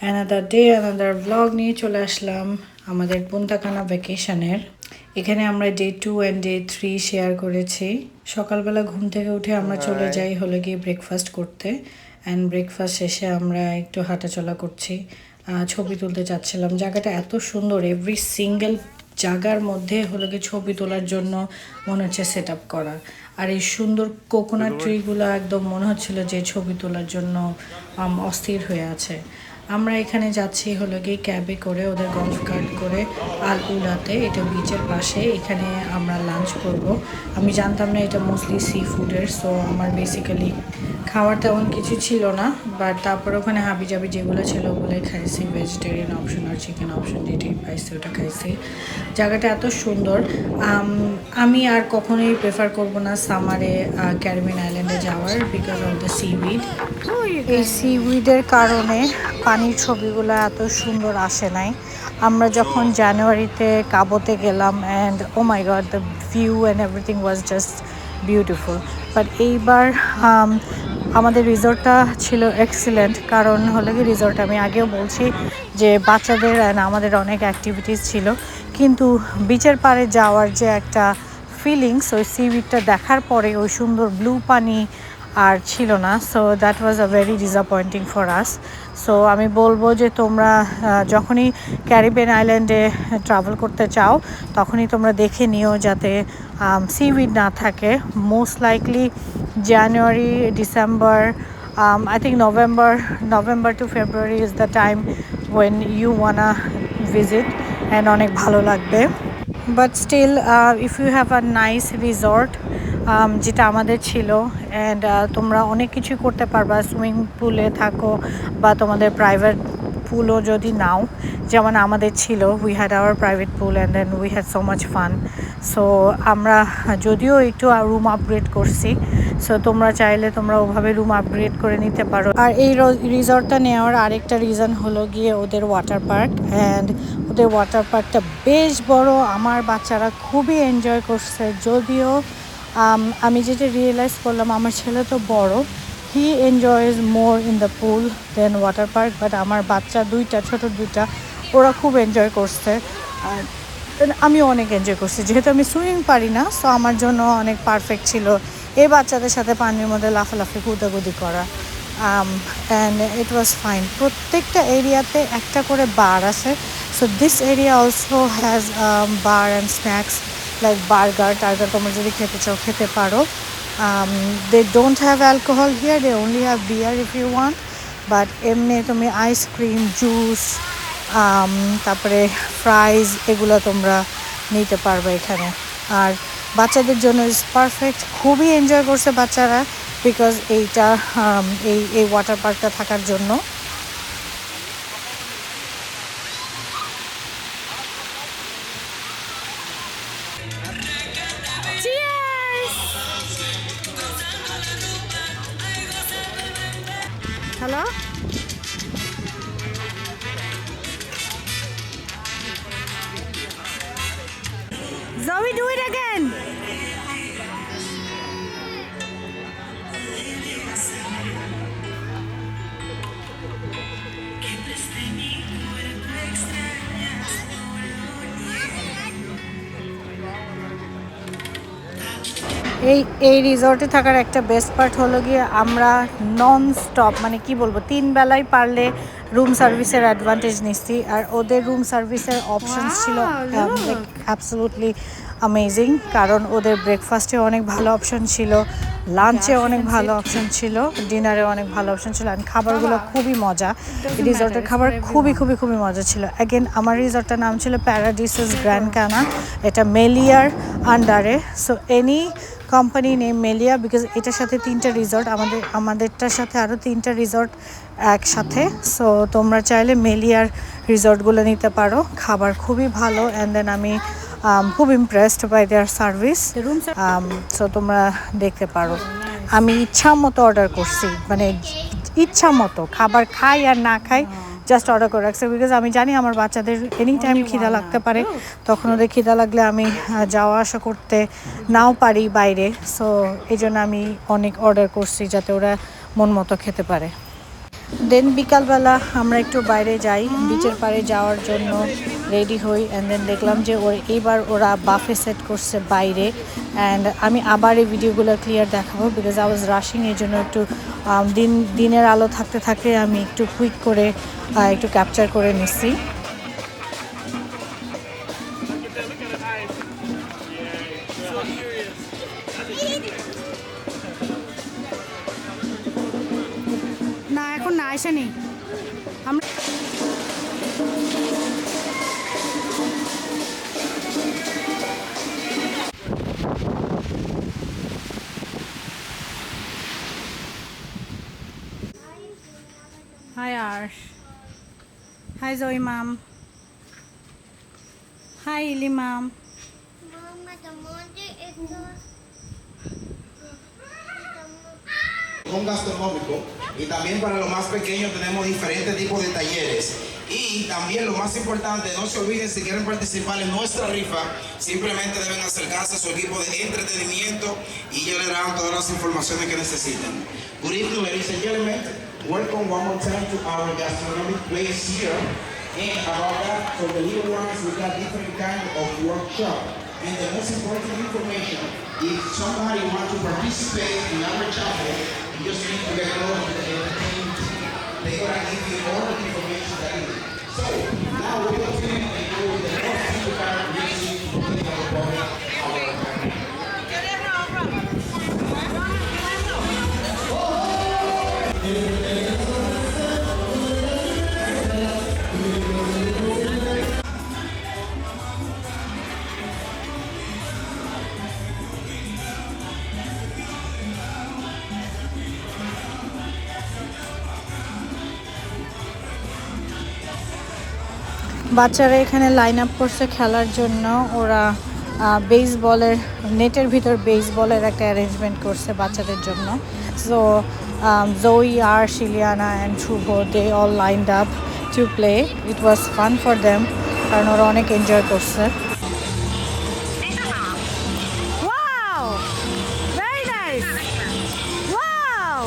Another day another blog নিয়ে চলে আসলাম আমাদের পুন্তাকানা ভ্যাকেশনের। এখানে আমরা ডে 2 অ্যান্ড ডে 3 শেয়ার করেছি। সকালবেলা ঘুম থেকে উঠে আমরা চলে যাই হলো গিয়ে ব্রেকফাস্ট করতে, অ্যান্ড ব্রেকফাস্ট শেষে আমরা একটু হাঁটাচলা করছি, ছবি তুলতে চাচ্ছিলাম। জায়গাটা এত সুন্দর, এভরি সিঙ্গেল জায়গার মধ্যে হলো গিয়ে ছবি তোলার জন্য মনে হচ্ছে সেট আপ করা। আর এই সুন্দর কোকোনাট ট্রিগুলো একদম মনে হচ্ছিল যে ছবি তোলার জন্য অস্থির হয়ে আছে। আমরা এখানে যাচ্ছি হলো গিয়ে ক্যাবে করে, ওদের গলফ কার্ট করে আল-উলাতে, এটা বিচের পাশে। এখানে আমরা লাঞ্চ করব। আমি জানতাম না এটা মোস্টলি সি ফুডের, সো আমার বেসিক্যালি খাওয়ার তেমন কিছু ছিল না, বাট তারপর ওখানে হাবিজাবি যেগুলো ছিল ওগুলোই খাইছি। ভেজিটেরিয়ান অপশন আর চিকেন অপশন যেটাই পাইছি ওটা খাইছি। জায়গাটা এত সুন্দর, আমি আর কখনোই প্রেফার করব না সামারে ক্যারিবিয়ান আইল্যান্ডে যাওয়ার, বিকজ অফ দ্য সিউইড। এই সিউইডের কারণে পানির ছবিগুলো এত সুন্দর আসে নাই। আমরা যখন জানুয়ারিতে কাবোতে গেলাম, and oh my God, the view and everything was just beautiful. But এইবার আমাদের রিসর্টটা ছিল এক্সিলেন্ট, কারণ হলো কি রিসর্ট আমি আগেও বলছি যে বাচ্চাদের অ্যান্ড আমাদের অনেক অ্যাক্টিভিটিস ছিল, কিন্তু বিচের পাড়ে যাওয়ার যে একটা ফিলিংস, ওই সিউইডটা দেখার পরে ওই সুন্দর ব্লু পানি আর ছিল না। So that was a very disappointing for us. So আমি বলবো যে তোমরা যখনই ক্যারিবিয়ান আইল্যান্ডে ট্রাভেল করতে চাও তখনই তোমরা দেখে নিও যাতে সিউইড না থাকে। Most likely January, December, I think November to February is the time when you wanna visit, and অনেক ভালো লাগবে। But still if you have a nice resort, যেটা আমাদের ছিল, অ্যান্ড তোমরা অনেক কিছু করতে পারবা। সুইমিং পুলে থাকো বা তোমাদের প্রাইভেট পুলও যদি নাও, যেমন আমাদের ছিল, we had our private pool and then we had so much fun. So আমরা যদিও একটু রুম আপগ্রেড করছি, সো তোমরা চাইলে তোমরা ওভাবে রুম আপগ্রেড করে নিতে পারো। আর এই রিসর্টটা নেওয়ার আরেকটা রিজন হলো গিয়ে ওদের ওয়াটার পার্ক, অ্যান্ড ওদের ওয়াটার পার্কটা বেশ বড়। আমার বাচ্চারা খুবই এনজয় করছে। যদিও আমি যেটা রিয়েলাইজ করলাম, আমার ছেলে তো বড়, he enjoys more in the pool then water park, but আমার বাচ্চা দুইটা, ছোট দুইটা, ওরা খুব এনজয় করছে। আর আমিও অনেক এনজয় করছি, যেহেতু আমি সুইমিং পারি না, সো আমার জন্য অনেক পারফেক্ট ছিল এই বাচ্চাদের সাথে পানির মধ্যে লাফালাফি কুদাকুদি করা, অ্যান্ড ইট ওয়াজ ফাইন। প্রত্যেকটা এরিয়াতে একটা করে বার আছে, so this area also has bar and snacks like burger টার্গার, তোমরা যদি খেতে চাও খেতে পারো। They don't have alcohol here, they only have beer if you want, but এমনি তুমি আইসক্রিম, জুস, তারপরে ফ্রাইজ, এগুলো তোমরা নিতে পারবে এখানে। আর বাচ্চাদের জন্য ইজ পারফেক্ট, খুবই এনজয় করছে বাচ্চারা, বিকজ এইটা এই ওয়াটার পার্কটা থাকার জন্য। Hello, Zoe, do it again. এই রিসর্টে থাকার একটা বেস্ট পার্ট হলো গিয়ে আমরা নন স্টপ, মানে কি বলবো, 3 বেলায় পারলে রুম সার্ভিসের অ্যাডভান্টেজ নিচ্ছি। আর ওদের রুম সার্ভিসের অপশনস ছিল অ্যাবসলুটলি অ্যামেজিং, কারণ ওদের ব্রেকফাস্টে অনেক ভালো অপশন ছিল, লাঞ্চে অনেক ভালো অপশন ছিল, ডিনারে অনেক ভালো অপশন ছিল, আর খাবারগুলো খুবই মজা। রিসর্টের খাবার খুবই খুবই খুবই মজা ছিল। অ্যাগেন আমার রিসর্টটার নাম ছিল প্যারাডিসেস গ্র্যান্ড কানা, এটা মেলিয়ার আন্ডারে। So any company name Melia, because এটার সাথে 3টা রিসর্ট, আমাদেরটার সাথে আরও 3টা রিসর্ট একসাথে। সো তোমরা চাইলে মেলিয়ার রিসর্টগুলো নিতে পারো, খাবার খুবই ভালো, অ্যান্ড দেন আমি খুব impressed by their service. So তোমরা দেখতে পারো। আমি ইচ্ছা মতো অর্ডার করছি, মানে ইচ্ছা মতো খাবার খাই আর না খাই, জাস্ট অর্ডার করে রাখছি, বিকজ আমি জানি আমার বাচ্চাদের এনি টাইম খিদা লাগতে পারে, তখন ওদের খিদা লাগলে আমি যাওয়া আসা করতে নাও পারি বাইরে। সো এই জন্য আমি অনেক অর্ডার করছি যাতে ওরা মন মতো খেতে পারে। দেন বিকালবেলা আমরা একটু বাইরে যাই, বিচের পাড়ে যাওয়ার জন্য রেডি হই। অ্যান্ড দেন দেখলাম যে এইবার ওরা বাফে সেট করছে বাইরে। অ্যান্ড আমি আবার এই ভিডিওগুলো ক্লিয়ার দেখাবো বিকজ আই ওয়াজ রাশিং, এই জন্য একটু দিনের আলো থাকতে থাকতে আমি একটু কুইক করে একটু ক্যাপচার করে নিচ্ছি। না এখন না আসেনি আমরা। Hi Arsh. Hi Zoe mom. Hi Ili mom. Mamá, the monte is Con gastronómico y también para los más pequeños tenemos diferentes tipos de talleres y también lo más importante, no se olviden, si quieren participar en nuestra rifa simplemente deben acercarse a su equipo de entretenimiento y ya le darán todas las informaciones que necesiten. Good evening, ladies and gentlemen, welcome one more time to our gastronomic place here. And about that, for the little ones we got different kind of workshop. And the most important information, if somebody wants to participate in our chapel, you just need to get close to the entertainment team. They're going to give you all the information that you need. So, now we're continuing to go with the next few kind of music in our public, বাচ্চারা এখানে line up করছে খেলার জন্য। ওরা বেসবলের নেটের ভিতর বেসবলের একটা arrangement করছে বাচ্চাদের জন্য। So Zoe, Arsh, Ileana and Shubho, they all lined up to play. It was fun for them কারণ ওরা অনেক এনজয় করছে। Wow! Very nice! Wow!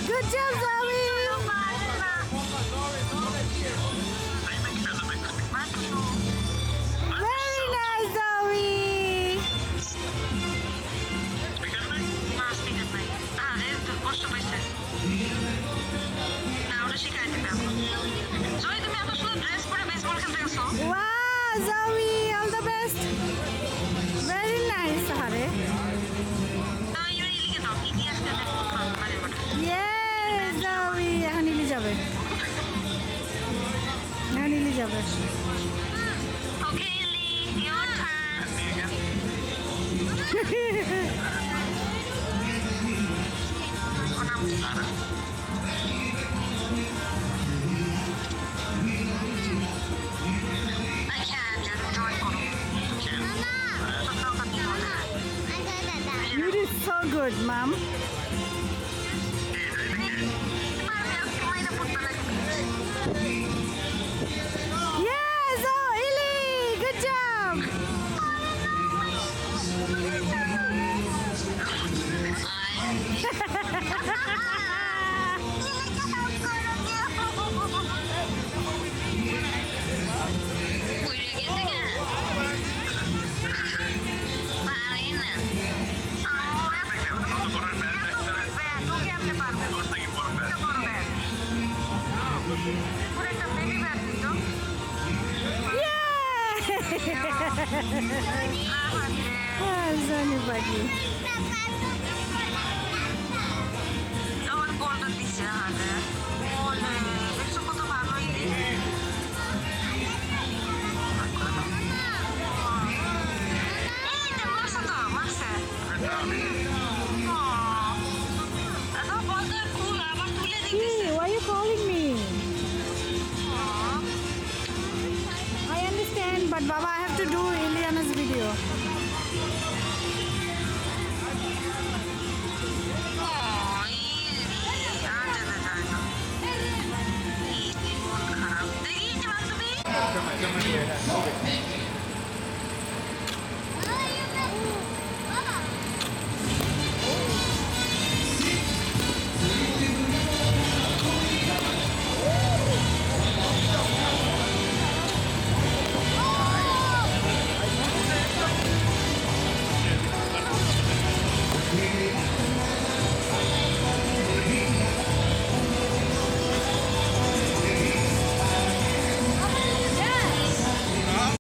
Good job, Zoe! Very nice, Zoe! Wow, Zoe! All the best! Very nice, Hare. Yes, Zoe! এখন ইলি যাবে। এখন ইলি যাবে। You did so good, Mom. Yes, oh, Ili, good job. Zoni bagi. but Baba, I have to do Ileana's video. Come on, come on here.